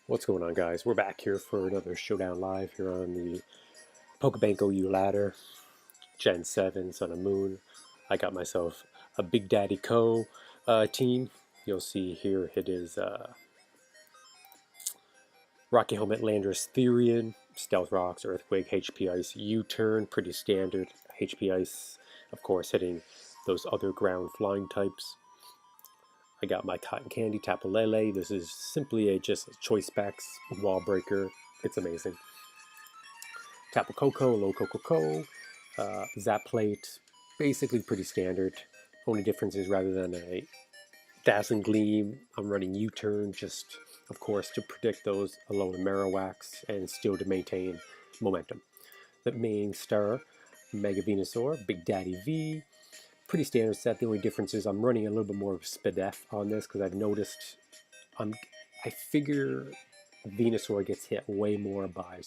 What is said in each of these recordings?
What's going on, guys? We're back here for another Showdown Live here on the Pokebank OU ladder, Gen 7, Sun and Moon. I got myself a Big Daddy Co. Team. You'll see here it is Rocky Helmet, Landorus, Therian, Stealth Rocks, Earthquake, HP Ice, U-Turn, pretty standard. HP Ice, of course, hitting those other ground flying types. I got my Cotton Candy, Tapu Lele. This is simply just a choice specs wall breaker. It's amazing. Tapu Koko, Low Coco, Zap Plate, basically pretty standard. Only difference is rather than a Dazzling Gleam, I'm running U-Turn just, of course, to predict those Alolan Marowaks and still to maintain momentum. The main star, Mega Venusaur, Big Daddy V, pretty standard set. The only difference is I'm running a little bit more of Spadef on this because I've noticed I figure Venusaur gets hit way more by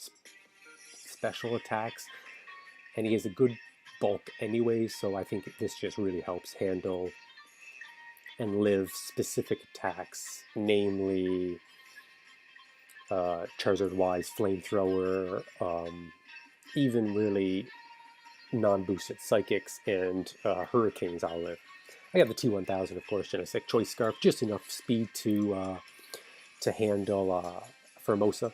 special attacks, and he has a good bulk anyway, so I think this just really helps handle and live specific attacks, namely Charizard-wise, Flamethrower, even really non-boosted Psychics and Hurricanes I'll live. I got the T1000, of course, Genesect Choice Scarf, just enough speed to handle Formosa.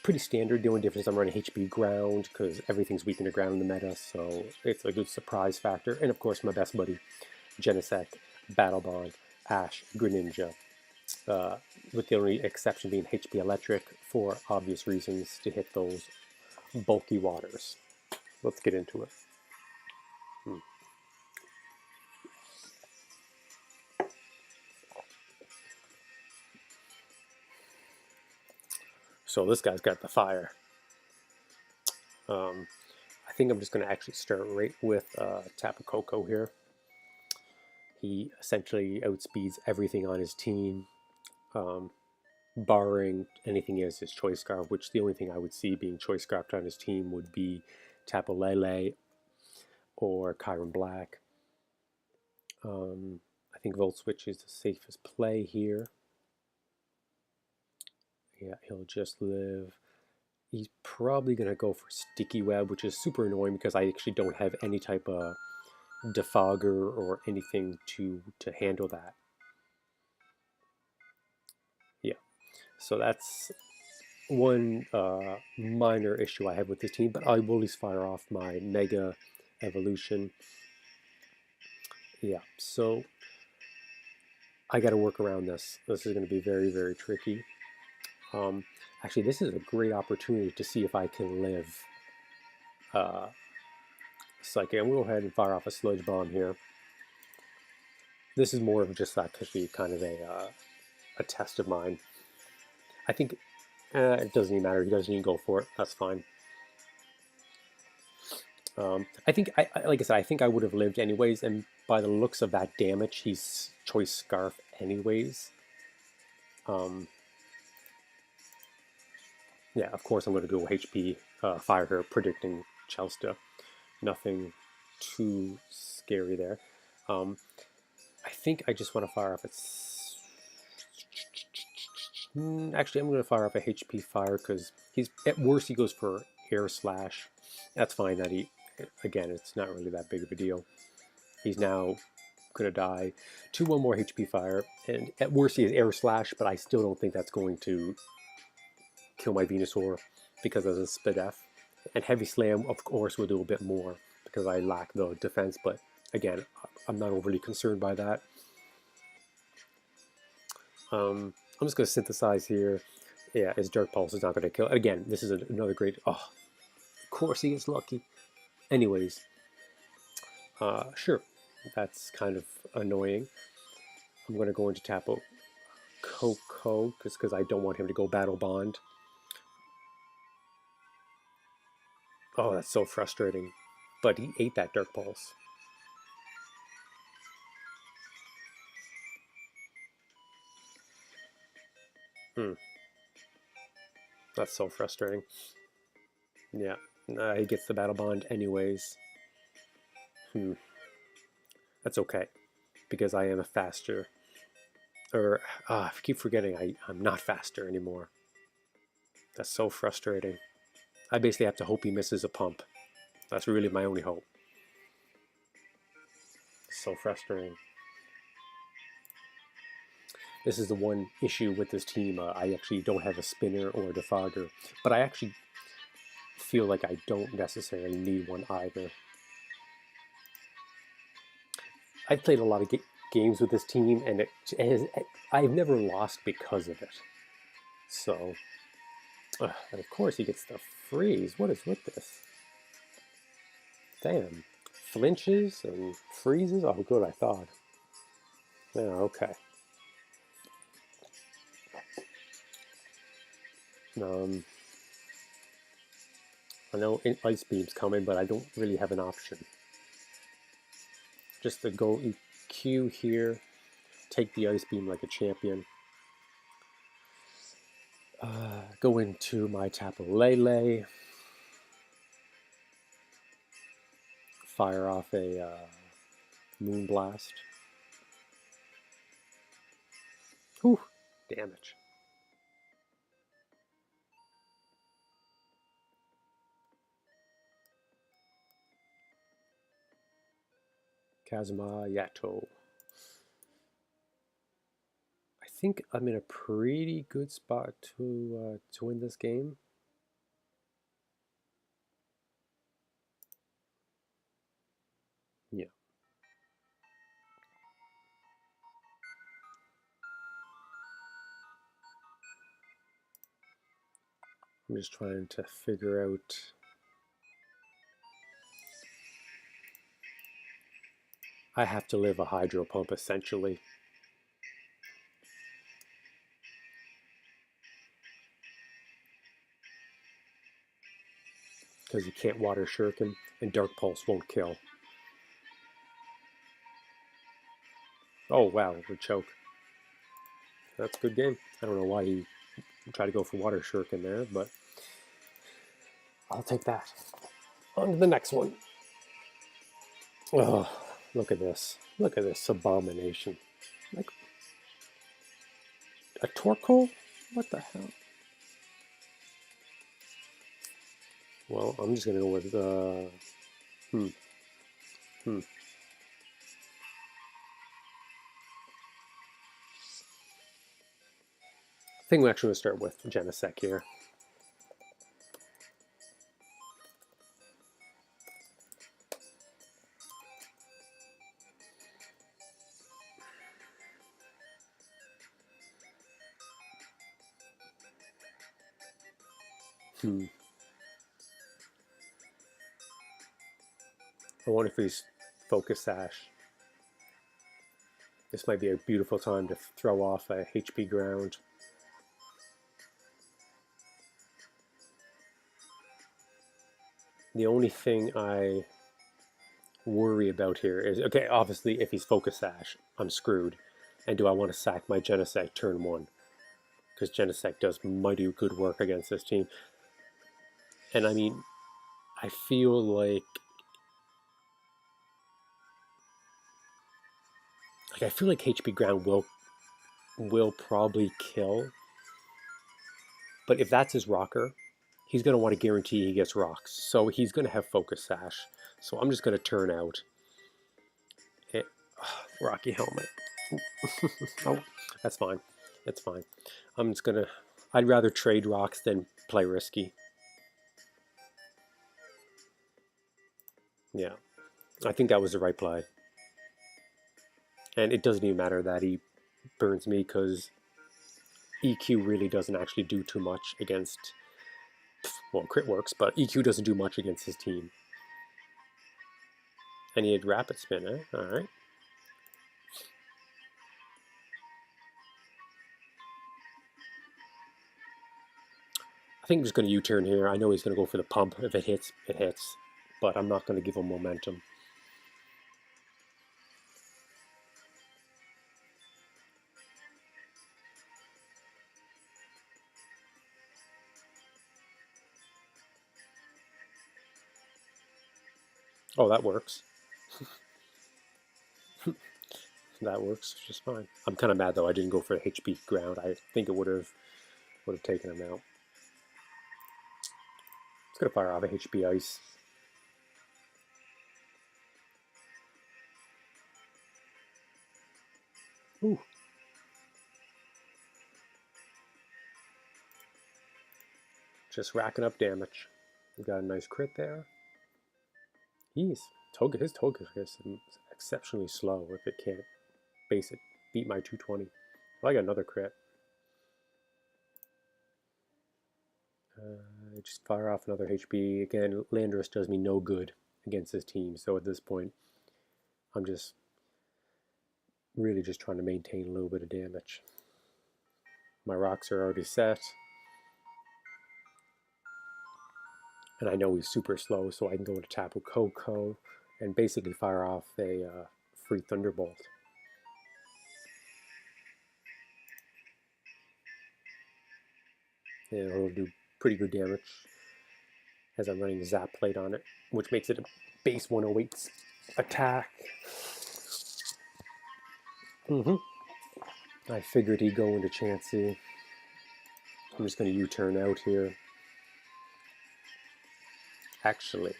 Pretty standard. The only difference is I'm running HP Ground because everything's weak in the ground in the meta, so it's a good surprise factor. And of course, my best buddy, Genesect, Battle Bond, Ash, Greninja, with the only exception being HP Electric for obvious reasons to hit those bulky waters. Let's get into it. So this guy's got the fire. I think I'm just going to actually start right with Tapu Koko here. He essentially outspeeds everything on his team, barring anything he has his Choice Scarf, which the only thing I would see being Choice Scarfed on his team would be Tapu Lele or Kyron Black. I think Volt Switch is the safest play here. Yeah, he'll just live. He's probably going to go for Sticky Web, which is super annoying because I actually don't have any type of defogger or anything to handle that. Yeah, so that's one minor issue I have with this team, but I will at least fire off my Mega Evolution. Yeah, so I got to work around this. This is going to be very, very tricky. Actually, this is a great opportunity to see if I can live Psychic. I'm going to go ahead and fire off a Sludge Bomb here. This is more of just actually kind of a test of mine. I think it doesn't even matter. He doesn't even go for it. That's fine. I think, like I said, I think I would have lived anyways, and by the looks of that damage, he's Choice Scarf anyways. Yeah, of course I'm going to go HP Fire here, predicting Chelsta. Nothing too scary there. I think I just want to fire off its... Actually, I'm going to fire off a HP Fire because he's at worst he goes for Air Slash. That's fine. That he, again, it's not really that big of a deal. He's now going to die. 2-1 more HP Fire, and at worst he has Air Slash, but I still don't think that's going to kill my Venusaur because of the Spadef. And Heavy Slam, of course, will do a bit more because I lack the defense, but again, I'm not overly concerned by that. I'm just going to synthesize here. Yeah, his Dark Pulse is not going to kill. Again, this is another great... Oh, of course he gets lucky. Anyways, sure, that's kind of annoying. I'm going to go into Tapu Koko because I don't want him to go Battle Bond. Oh, that's so frustrating. But he ate that Dark Pulse. That's so frustrating. Yeah, he gets the Battle Bond anyways. That's okay, because I am a faster Or, I keep forgetting I'm not faster anymore. That's so frustrating. I basically have to hope he misses a pump. That's really my only hope. So frustrating. This is the one issue with this team. I actually don't have a spinner or a defogger, but I actually feel like I don't necessarily need one either. I've played a lot of games with this team, and I've never lost because of it. So, and of course he gets the freeze. What is with this? Damn. Flinches and freezes? Oh, good, I thought. Yeah, okay. I know Ice Beam's coming, but I don't really have an option. Just to go EQ here, take the Ice Beam like a champion. Go into my Tapu Lele. Fire off a Moonblast. Whew, damage. Kazuma Yato. I think I'm in a pretty good spot to win this game. Yeah. I'm just trying to figure out. I have to live a Hydro Pump essentially. Because you can't Water Shuriken, and Dark Pulse won't kill. Oh wow, we choke. That's a good game. I don't know why he tried to go for Water Shuriken there, but I'll take that. On to the next one. Oh, look at this. Look at this abomination. Like a Torkoal? What the hell? Well, I'm just going to go with I think we're actually going to start with Genesect here. I wonder if he's Focus Sash. This might be a beautiful time to throw off a HP Ground. The only thing I worry about here is, okay, obviously if he's Focus Sash, I'm screwed. And do I want to sack my Genesect turn 1? Because Genesect does mighty good work against this team. And I mean, I feel like HP Ground will probably kill. But if that's his rocker, he's going to want to guarantee he gets rocks. So he's going to have Focus Sash. So I'm just going to turn out Rocky Helmet. Oh, that's fine. That's fine. I'm just going to... I'd rather trade rocks than play risky. Yeah. I think that was the right play. And it doesn't even matter that he burns me because EQ really doesn't actually do too much against... Well, crit works, but EQ doesn't do much against his team. And he had Rapid Spin, eh? Alright. I think he's going to U-turn here. I know he's going to go for the pump. If it hits, it hits. But I'm not going to give him momentum. Oh, that works. that works just fine. I'm kind of mad though I didn't go for HP ground. I think it would have taken him out. It's gonna fire off a HP ice. Ooh. Just racking up damage. We got a nice crit there. His Togekiss is exceptionally slow if it can't beat my 220. Well, I got another crit. Just fire off another HP. Again, Landorus does me no good against this team, so at this point, I'm just really just trying to maintain a little bit of damage. My rocks are already set. And I know he's super slow, so I can go into Tapu Koko and basically fire off a free Thunderbolt. And it'll do pretty good damage as I'm running the Zap Plate on it, which makes it a base 108 attack. I figured he'd go into Chansey. I'm just going to U-turn out here. Actually,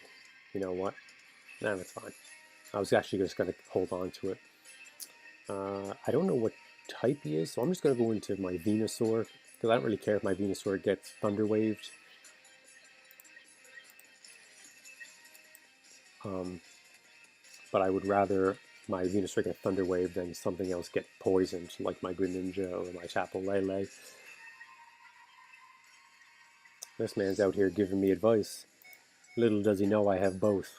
you know what? Nah, that's fine. I was actually just going to hold on to it. I don't know what type he is, so I'm just going to go into my Venusaur, because I don't really care if my Venusaur gets Thunder Waved. But I would rather my Venusaur get Thunder Wave than something else get poisoned, like my Greninja or my Tapu Lele. This man's out here giving me advice. Little does he know I have both.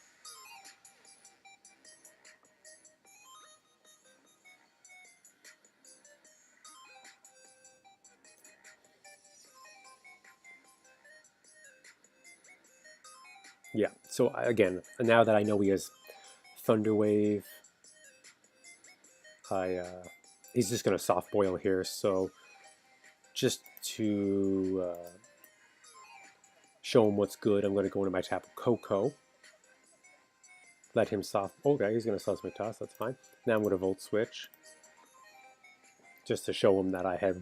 Yeah, so again, now that I know he has Thunder Wave, he's just going to Soft Boil here, so just to show him what's good, I'm going to go into my Tapu Koko. Let him soft... Okay, he's going to Seismic-Toss, that's fine. Now I'm going to Volt Switch. Just to show him that I have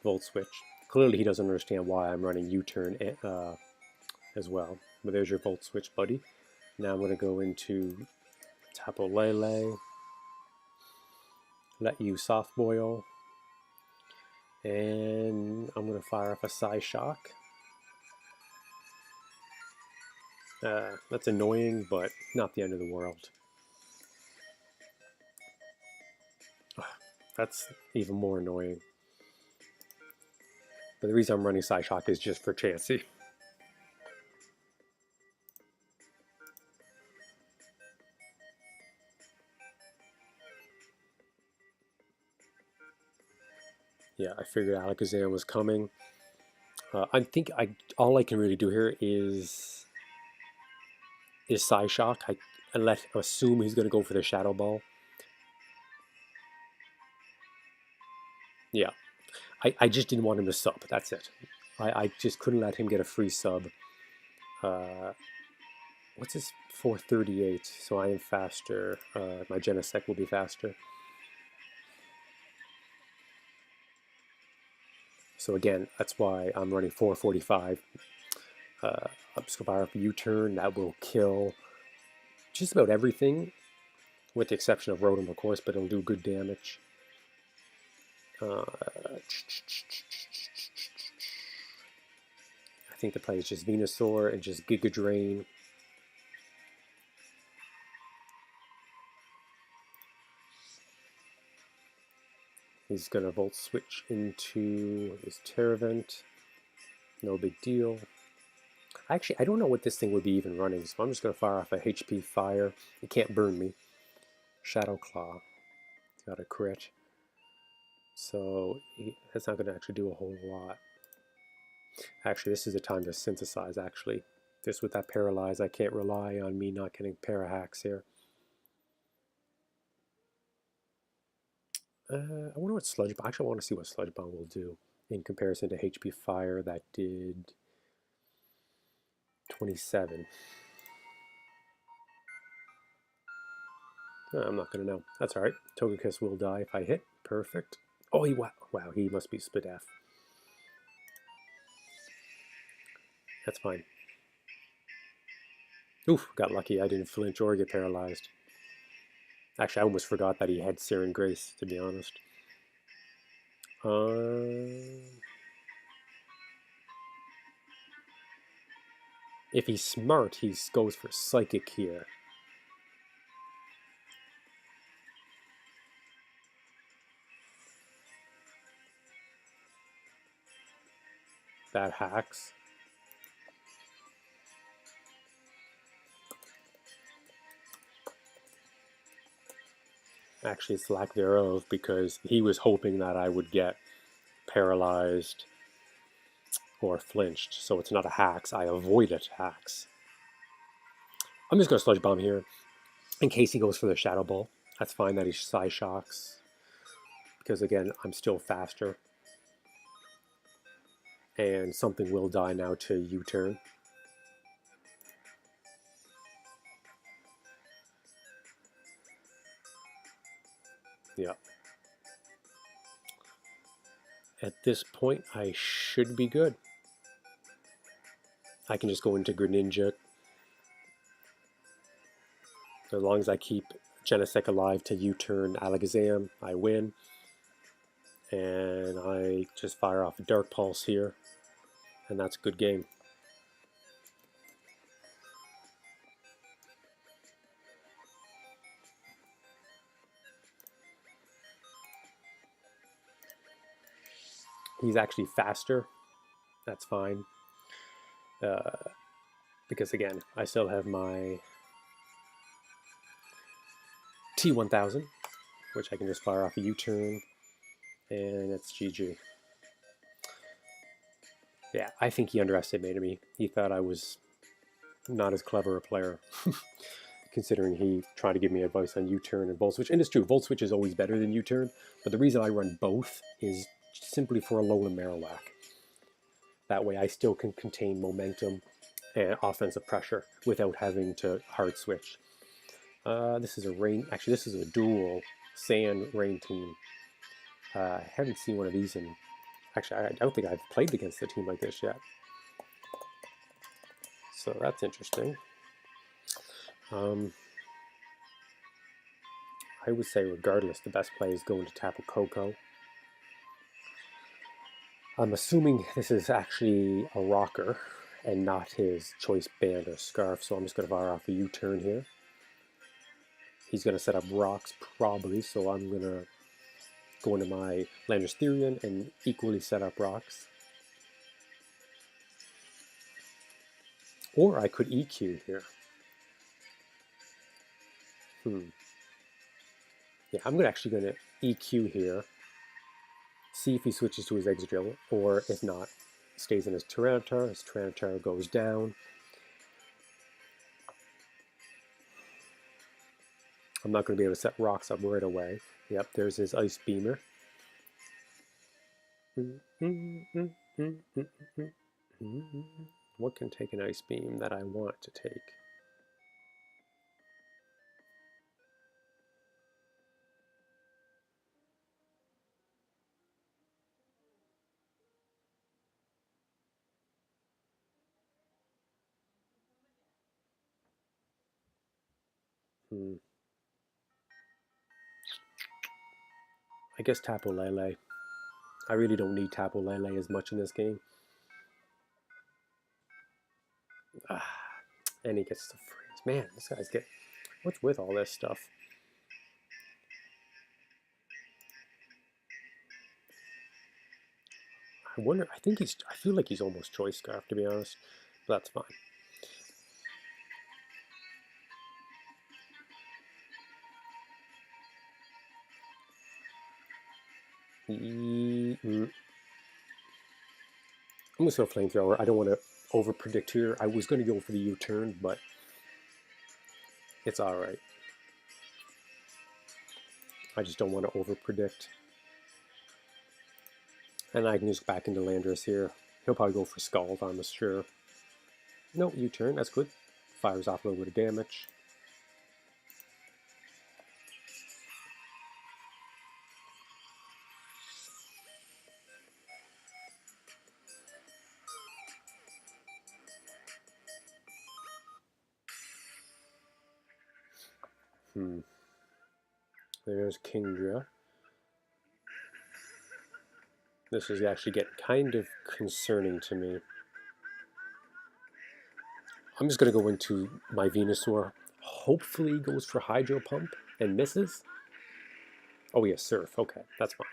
Volt Switch. Clearly he doesn't understand why I'm running U-Turn as well. But there's your Volt Switch, buddy. Now I'm going to go into Tapu Lele. Let you Soft Boil. And I'm going to fire off a Psyshock. That's annoying, but not the end of the world. That's even more annoying. But the reason I'm running Psyshock is just for Chansey. Yeah, I figured Alakazam was coming. I think all I can really do here is Psyshock. I assume he's going to go for the Shadow Ball. Yeah, I just didn't want him to sub. That's it. I just couldn't let him get a free sub. What's his 438? So I am faster. My Genesect will be faster. So again, that's why I'm running 445. I'm just going to fire up a U-turn. That will kill just about everything, with the exception of Rotom, of course, but it'll do good damage. I think the play is just Venusaur and just Giga Drain. He's going to Volt Switch into his Terravent. No big deal. Actually, I don't know what this thing would be even running, so I'm just going to fire off a HP Fire. It can't burn me. Shadow Claw. It's got a crit. So that's not going to actually do a whole lot. Actually, this is the time to synthesize, actually. Just with that Paralyze, I can't rely on me not getting Parahacks here. I wonder what Sludge Bomb... Actually, I want to see what Sludge Bomb will do in comparison to HP Fire that did 27. I'm not going to know. That's alright. Togekiss will die if I hit. Perfect. Oh, wow, he must be Spadef. That's fine. Oof, got lucky. I didn't flinch or get paralyzed. Actually, I almost forgot that he had Siren Grace, to be honest. If he's smart, he goes for Psychic here. That hacks. Actually, it's lack thereof, because he was hoping that I would get paralyzed or flinched. So it's not a hacks. I avoided hacks. I'm just going to Sludge Bomb here in case he goes for the Shadow Ball. That's fine that he Psyshocks, because again, I'm still faster. And something will die now to U-turn. Yeah. At this point, I should be good. I can just go into Greninja. As long as I keep Genesect alive to U-turn Alakazam, I win. And I just fire off a Dark Pulse here. And that's a good game. He's actually faster. That's fine. Because again, I still have my T1000, which I can just fire off a U-turn. And it's GG. Yeah, I think he underestimated me. He thought I was not as clever a player, considering he tried to give me advice on U-turn and Volt Switch. And it's true, Volt Switch is always better than U-turn, but the reason I run both is simply for Alolan Marowak. That way I still can contain momentum and offensive pressure without having to hard switch. This is a rain. Actually, this is a dual Sand Rain team. I haven't seen one of these in. Actually, I don't think I've played against a team like this yet. So that's interesting. I would say, regardless, the best play is going to Tapu Koko. I'm assuming this is actually a rocker and not his choice band or scarf, so I'm just going to fire off a U-turn here. He's going to set up rocks probably, so I'm going to go into my Landorus Therian and equally set up rocks. Or I could EQ here. Yeah, I'm actually going to EQ here. See if he switches to his Excadrill, or if not, stays in his Tyranitar. His Tyranitar goes down. I'm not going to be able to set rocks up right away. Yep, there's his Ice Beamer. What can take an Ice Beam that I want to take? I guess Tapu Lele. I really don't need Tapu Lele as much in this game. And he gets the freeze. Man, this guy's get. What's with all this stuff? I wonder. I think he's. I feel like he's almost Choice Scarf, to be honest. But that's fine. I'm going to throw Flamethrower. I don't want to over-predict here. I was going to go for the U-turn, but it's alright. I just don't want to over-predict. And I can just back into Landorus here. He'll probably go for Scald, I'm sure. No, U-turn, that's good. Fires off a little bit of damage. There's Kingdra. This is actually getting kind of concerning to me. I'm just going to go into my Venusaur. Hopefully he goes for Hydro Pump and misses. Oh, yeah, Surf. Okay, that's fine.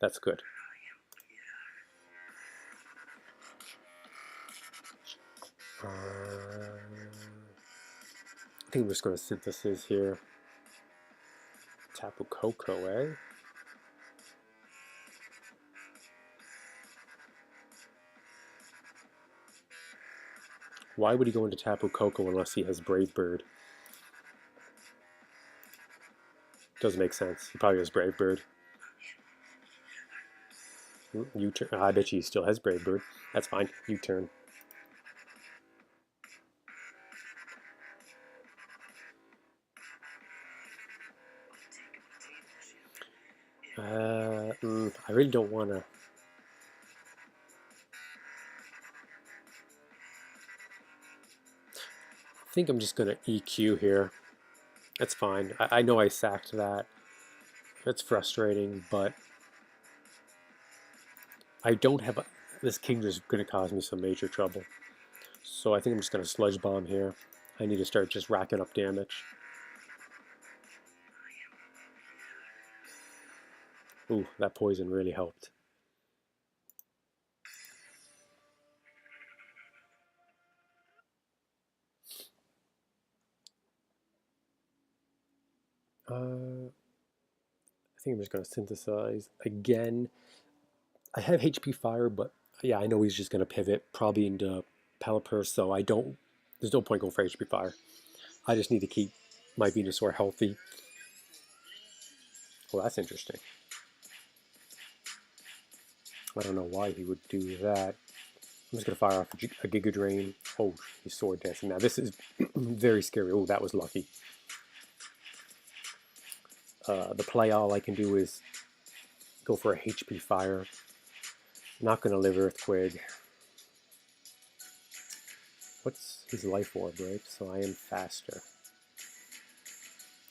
That's good. I think I'm just going to Synthesis here. Tapu Koko, eh? Why would he go into Tapu Koko unless he has Brave Bird? Doesn't make sense. He probably has Brave Bird. U-turn. I bet you he still has Brave Bird. That's fine. U-turn. I really don't want to. I think I'm just going to EQ here. That's fine. I know I sacked that. That's frustrating, but I don't have... This King is going to cause me some major trouble. So I think I'm just going to Sludge Bomb here. I need to start just racking up damage. Ooh, that poison really helped. I think I'm just going to Synthesize again. I have HP Fire, but yeah, I know he's just going to pivot probably into Pelipper, so I don't... There's no point going for HP Fire. I just need to keep my Venusaur healthy. Well, that's interesting. I don't know why he would do that. I'm just going to fire off a Giga Drain. Oh, he's Sword Dancing. Now, this is very scary. Oh, that was lucky. The play all I can do is go for a HP Fire. Not going to live Earthquake. What's his Life Orb, right? So I am faster.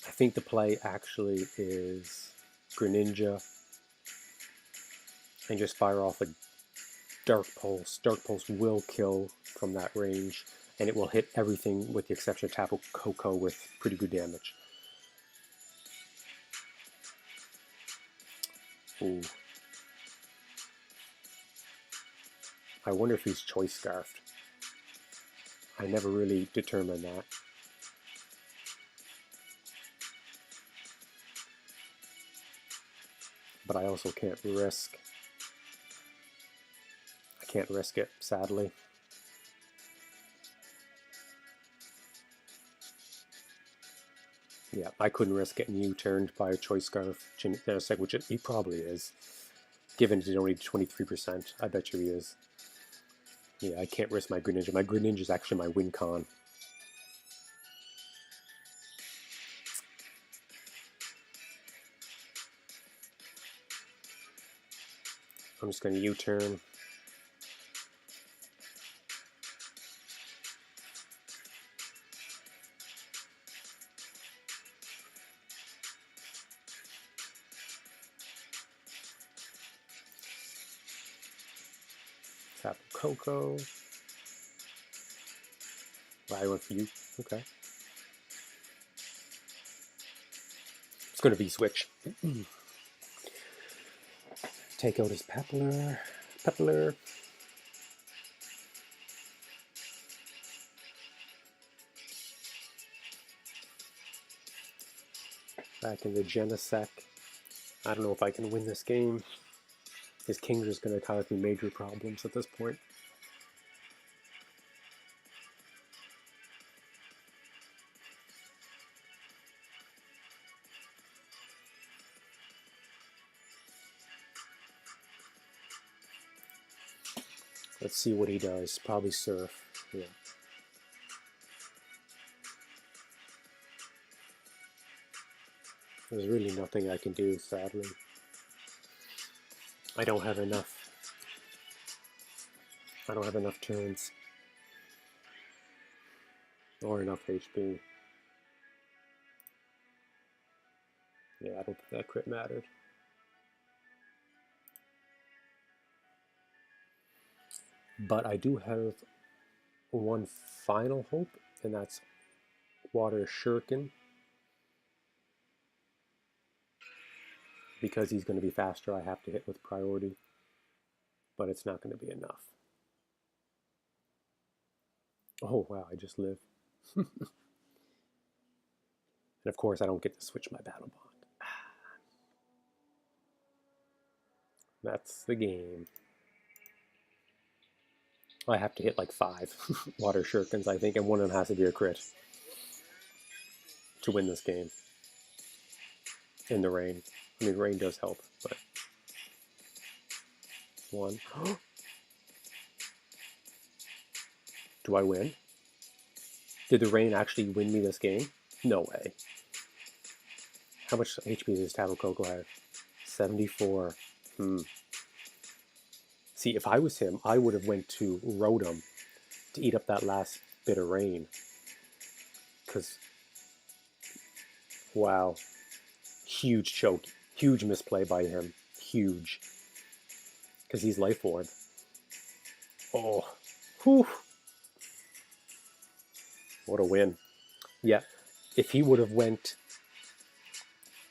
I think the play actually is Greninja. And just fire off a Dark Pulse. Dark Pulse will kill from that range. And it will hit everything with the exception of Tapu Koko with pretty good damage. Ooh. I wonder if he's Choice Scarfed. I never really determined that. But I also can't risk. I can't risk it, sadly. Yeah, I couldn't risk getting U-turned by a Choice Scarf Genesect, which he probably is. Given it's only 23%, I bet you he is. Yeah, I can't risk my Greninja. My Greninja is actually my win con. I'm just going to U-turn. Tapu Koko. I went for you. Okay. It's going to be switch. Take out his Pepler. Pepler. Back in the Genesect. I don't know if I can win this game. His King's just going to cause me major problems at this point. Let's see what he does. Probably Surf. Yeah. There's really nothing I can do, sadly. I don't have enough. I don't have enough turns. Or enough HP. Yeah, I don't think that crit mattered. But I do have one final hope, and that's Water Shuriken. Because he's going to be faster, I have to hit with priority. But it's not going to be enough. Oh, wow, I just live. And of course, I don't get to switch my battle bond. That's the game. I have to hit like 5 Water Shurikens, I think, and one of them has to be a crit to win this game. In the rain. I mean, rain does help, but... 1. Do I win? Did the rain actually win me this game? No way. How much HP does Tapu Koko have? 74. See, if I was him, I would have went to Rotom to eat up that last bit of rain. Because, wow. Huge choke. Huge misplay by him. Huge. Because he's Life Orb. Oh. Whew. What a win. Yeah. If he would have went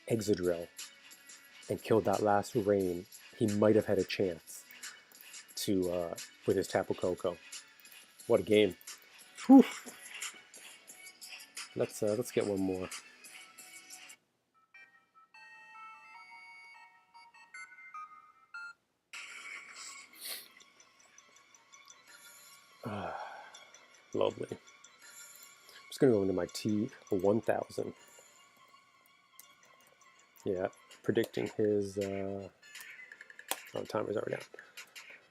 Excadrill and killed that last rain, he might have had a chance to with his Tapu Koko. What a game. Whew. Let's get one more. Lovely. I'm just going to go into my T1000. Yeah, predicting his... oh, timer's already out.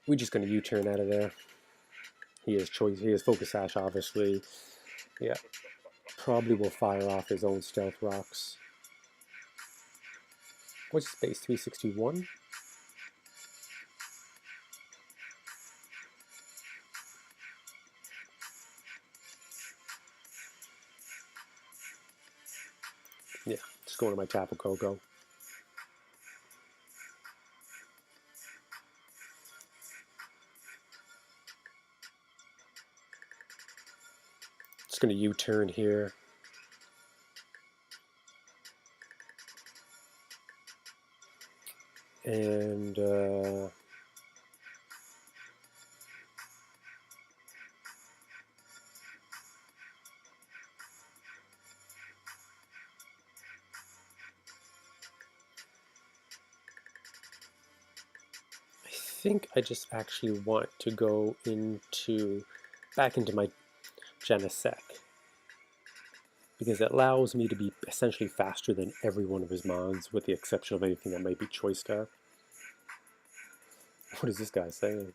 We're just going to U-turn out of there. He has choice. He has Focus Sash, obviously. Yeah. Probably will fire off his own Stealth Rocks. What's his base? 361? Yeah, just going to my Tapu Koko. Just going to U-turn here. And I think I just actually want to go back into my Genesect, because it allows me to be essentially faster than every one of his mons, with the exception of anything that might be Choice Star. What is this guy saying?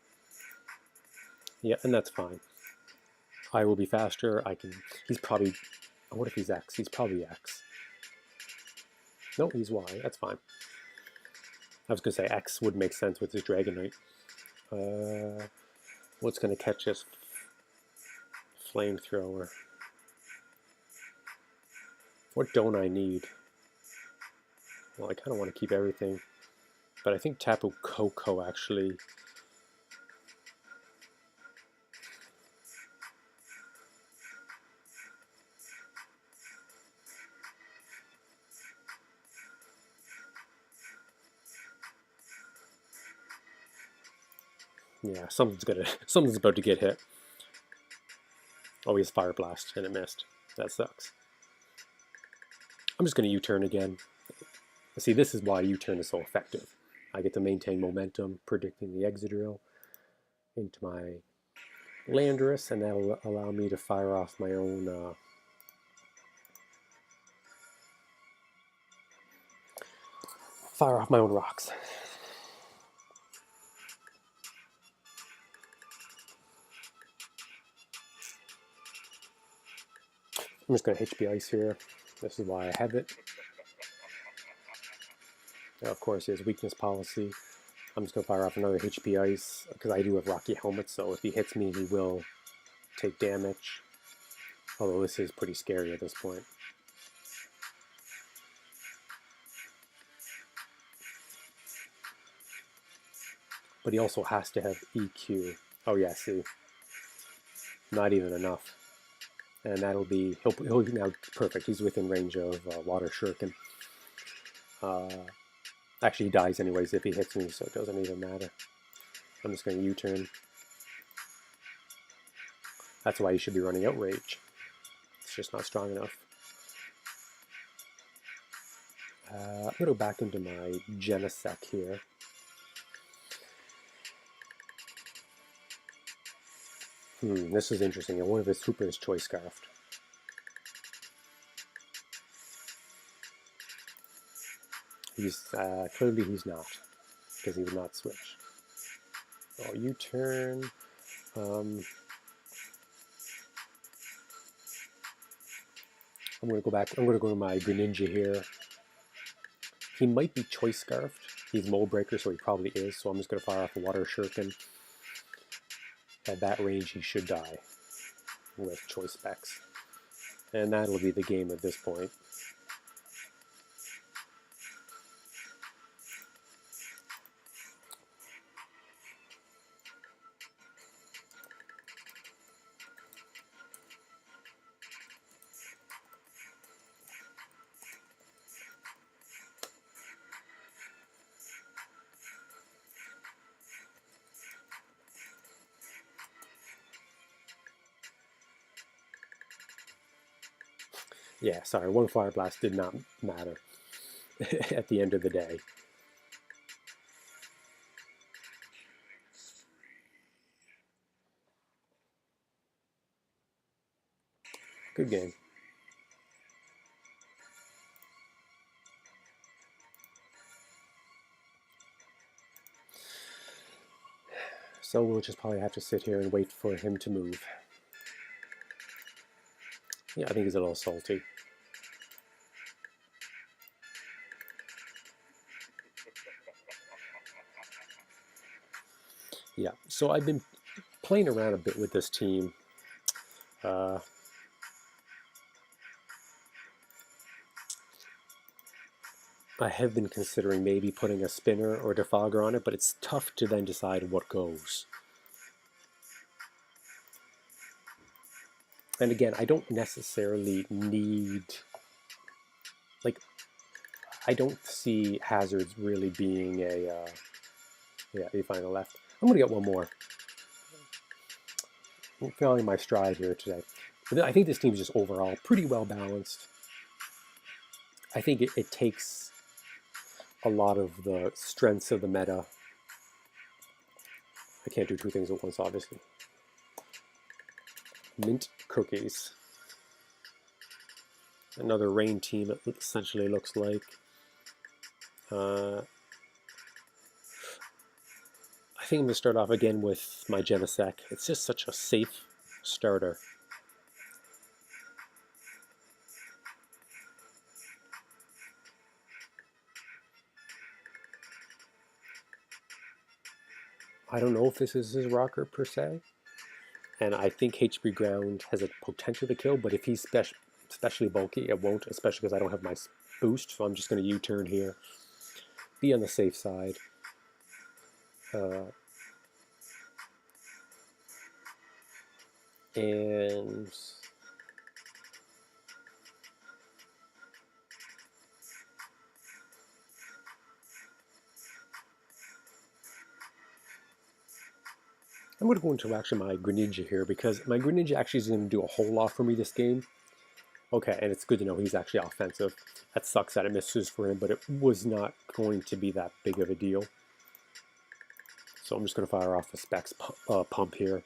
Yeah, and that's fine. I will be faster. He's probably... What if he's X? He's probably X. No, he's Y. That's fine. I was going to say X would make sense with his Dragonite. What's going to catch this? Flamethrower. What don't I need? Well, I kind of want to keep everything. But I think Tapu Koko actually... Yeah, something's about to get hit. Oh, he has Fire Blast, and it missed. That sucks. I'm just going to U-turn again. See, this is why U-turn is so effective. I get to maintain momentum, predicting the Excadrill into my Landorus, and that'll allow me to fire off my own rocks. I'm just going to HP Ice here. This is why I have it. Now, of course, he has Weakness Policy. I'm just going to fire off another HP Ice, because I do have Rocky Helmet, so if he hits me, he will take damage. Although this is pretty scary at this point. but he also has to have EQ. Oh yeah, see, not even enough. And that'll be, he'll now, perfect. He's within range of Water Shuriken. Actually, he dies anyways if he hits me, so it doesn't even matter. I'm just going to U-turn. That's why you should be running Outrage. It's just not strong enough. I'm going to go back into my Genesect here. This is interesting. One of his super is Choice Scarfed. He's clearly he's not, because he would not switch. Oh, U-turn. I'm going to go back. I'm going to go to my Greninja here. He might be Choice Scarfed. He's Mold Breaker, so he probably is. So I'm just going to fire off a Water Shuriken. At that range, he should die with Choice Specs. And that'll be the game at this point. Yeah, sorry, one Fire Blast did not matter at the end of the day. Good game. So we'll just probably have to sit here and wait for him to move. Yeah, I think he's a little salty. Yeah, so I've been playing around a bit with this team. I have been considering maybe putting a spinner or defogger on it, but it's tough to then decide what goes. And again, I don't necessarily need, like, I don't see hazards really being a, yeah, you find the left. I'm going to get one more. I'm feeling my stride here today. But I think this team is just overall pretty well balanced. I think it takes a lot of the strengths of the meta. I can't do two things at once, obviously. Mint cookies. Another rain team, it essentially looks like. I think I'm going to start off again with my Genesect. It's just such a safe starter. I don't know if this is his rocker per se, and I think HP Ground has a potential to kill, but if he's especially bulky, it won't, especially because I don't have my boost, so I'm just going to U-turn here. Be on the safe side. And I'm going to go into actually my Greninja here, because my Greninja actually is going to do a whole lot for me this game. Okay, and it's good to know he's actually offensive. That sucks that it misses for him, but it was not going to be that big of a deal. So I'm just going to fire off a Specs pump here.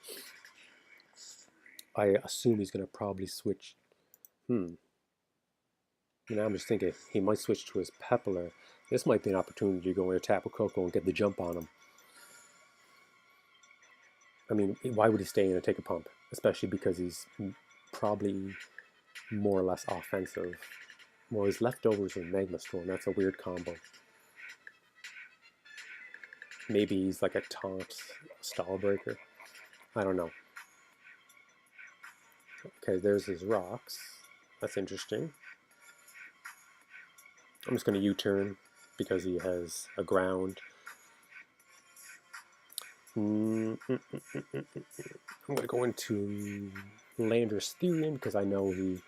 I assume he's going to probably switch. Now I'm just thinking he might switch to his Pepler. This might be an opportunity to go into Tapu Koko and get the jump on him. I mean, why would he stay in and take a pump? Especially because he's probably more or less offensive. Well, his leftovers are Magma Storm. That's a weird combo. Maybe he's like a taunt stall breaker. I don't know. Okay, there's his rocks. That's interesting. I'm just going to U-turn because he has a ground. I'm going to go into Lander's Therian because I know he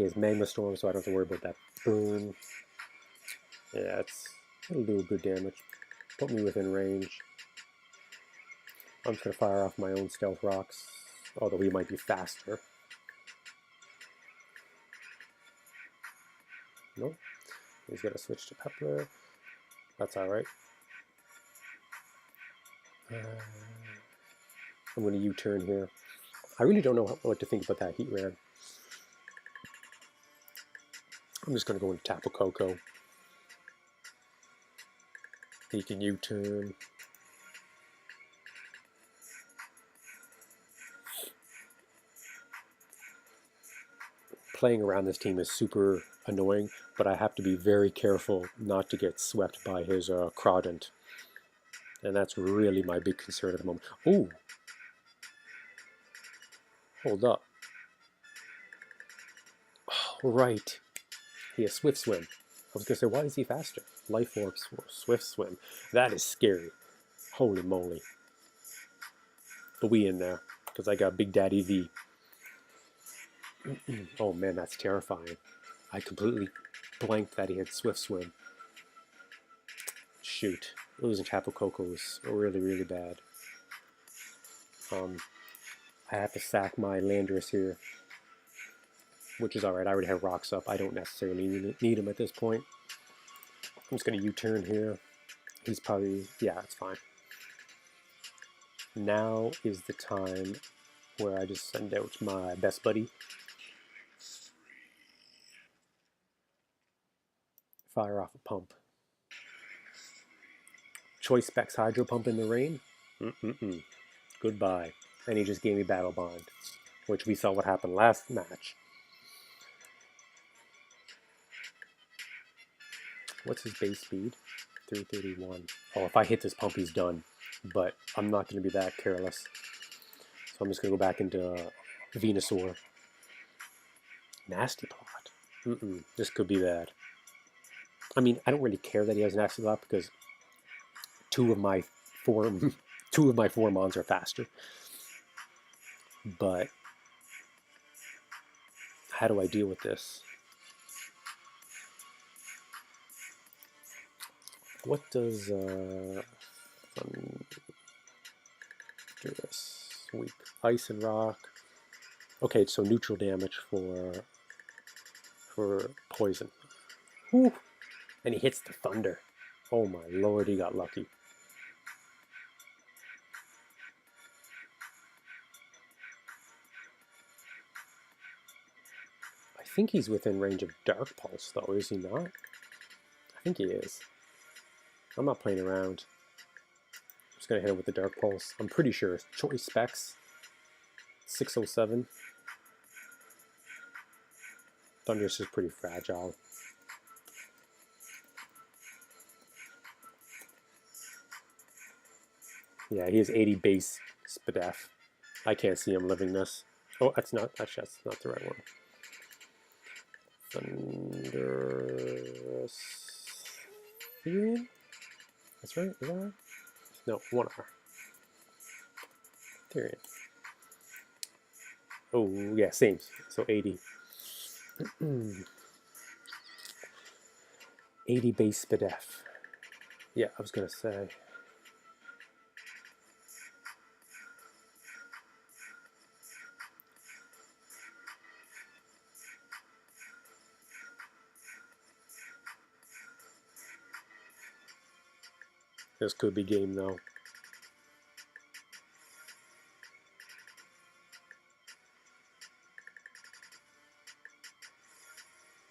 has Magma Storm, so I don't have to worry about that burn. Yeah, it'll do good damage. Put me within range. I'm just going to fire off my own Stealth Rocks, although he might be faster. Nope. He's going to switch to Pepper. That's alright. I'm going to U-turn here. I really don't know what to think about that Heat Ram. I'm just going to go into Tapu Koko. He can U-turn. Playing around this team is super annoying, but I have to be very careful not to get swept by his Crawdent. And that's really my big concern at the moment. Ooh! Hold up. Oh, right. He has Swift Swim. I was going to say, why is he faster? Life Orb, Swift Swim. That is scary. Holy moly. But we in there, because I got Big Daddy V. Oh man, that's terrifying. I completely blanked that he had Swift Swim. Shoot. Losing Tapu Koko is really, really bad. I have to sack my Landorus here, which is alright. I already have rocks up. I don't necessarily need him at this point. I'm just going to U-turn here. He's probably... yeah, it's fine. Now is the time where I just send out my best buddy. Fire off a pump. Choice Specs Hydro Pump in the rain? Goodbye. And he just gave me Battle Bond, which we saw what happened last match. What's his base speed? 331. Oh, if I hit this pump, he's done. But I'm not going to be that careless. So I'm just going to go back into Venusaur. Nasty Plot. This could be bad. I mean, I don't really care that he has Nasty Plot because two of my four mons are faster. But how do I deal with this? What does do this weak Ice and Rock? Okay, so neutral damage for poison. Whew. And he hits the Thunder. Oh my lord, he got lucky. I think he's within range of Dark Pulse, though, is he not? I think he is. I'm not playing around. I'm just going to hit him with the Dark Pulse. I'm pretty sure. Choice Specs. 607. Thunderous is pretty fragile. Yeah, he has 80 base Spadef. I can't see him living this. Oh, that's not the right one. Thunderous Therian? That's right, is that right? No, 1R. Therian. Oh, yeah, same. So 80. 80 base Spadef. Yeah, I was going to say. This could be game, though.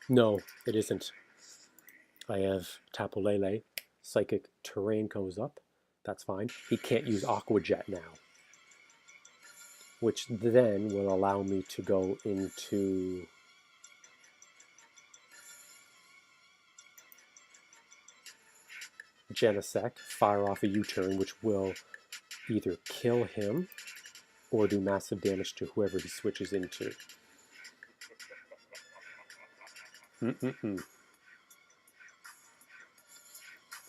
No, it isn't. I have Tapu Lele. Psychic Terrain goes up. That's fine. He can't use Aqua Jet now, which then will allow me to go into Genesect, fire off a U-turn, which will either kill him or do massive damage to whoever he switches into.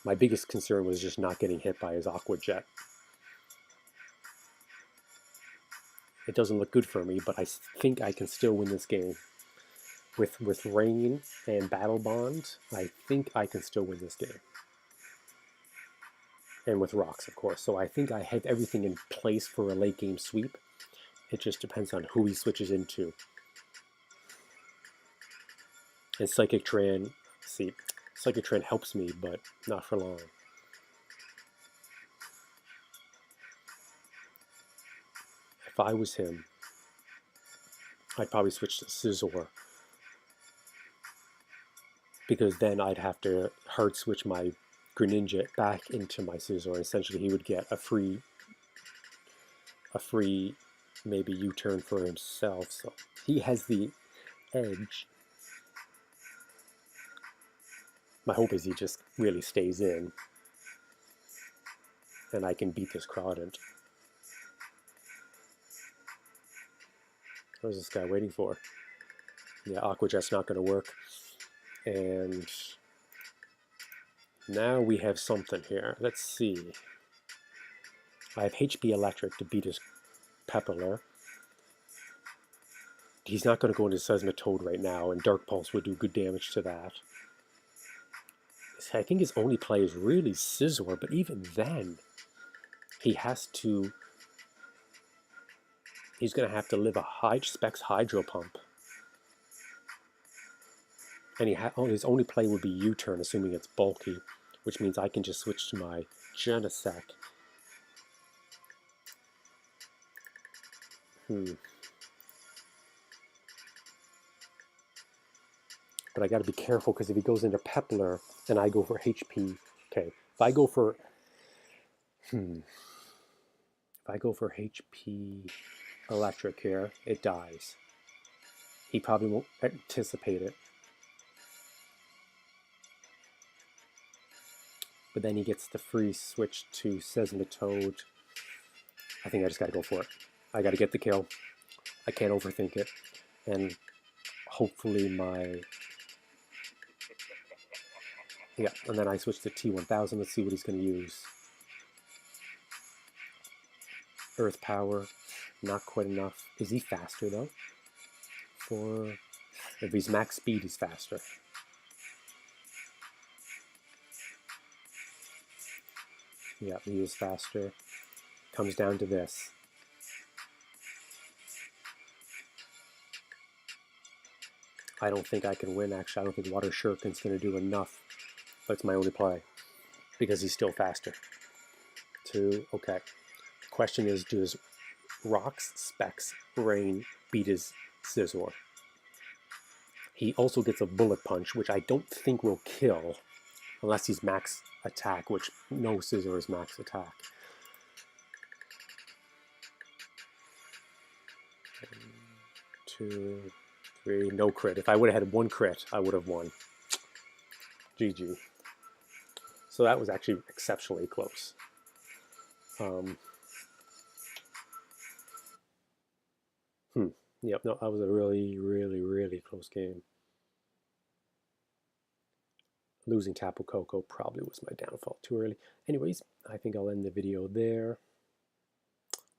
My biggest concern was just not getting hit by his Aqua Jet. It doesn't look good for me, but I think I can still win this game. With Rain and Battle Bond, I think I can still win this game. And with Rocks, of course. So I think I have everything in place for a late game sweep. It just depends on who he switches into. And Psychic Tran, see, Psychic Tran helps me, but not for long. If I was him, I'd probably switch to Scizor. Because then I'd have to hard switch my Greninja back into my Scizor. Essentially, he would get a free maybe U-turn for himself. So he has the edge. My hope is he just really stays in, and I can beat this Crawdent. What is this guy waiting for? Yeah, Aqua Jet's not going to work. And now we have something here. Let's see. I have HP Electric to beat his Pepler. He's not going to go into Seismitoad right now, and Dark Pulse would do good damage to that. I think his only play is really Scizor, but even then, he has to... He's going to have to live a high Specs Hydro Pump. And his only play would be U-turn, assuming it's bulky, which means I can just switch to my Genesect. But I got to be careful, because if he goes into Pepler, then I go for HP. Okay, if I go for... If I go for HP Electric here, it dies. He probably won't anticipate it. But then he gets the free switch to Seismitoad. I think I just got to go for it. I got to get the kill. I can't overthink it. And hopefully my... Yeah, and then I switch to T1000. Let's see what he's going to use. Earth Power. Not quite enough. Is he faster, though? If he's max speed, he's faster. Yeah, he is faster. Comes down to this. I don't think I can win, actually. I don't think Water Shuriken's going to do enough. That's my only play. Because he's still faster. Okay. The question is, does Rocks, Specs, Rain beat his Scizor? He also gets a Bullet Punch, which I don't think will kill. Unless he's max attack, which no Scizor is max attack. 1, 2, 3, no crit. If I would have had 1 crit, I would have won. GG. So that was actually exceptionally close. Yep, no, that was a really, really, really close game. Losing Tapu Koko probably was my downfall too early. Anyways, I think I'll end the video there.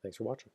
Thanks for watching.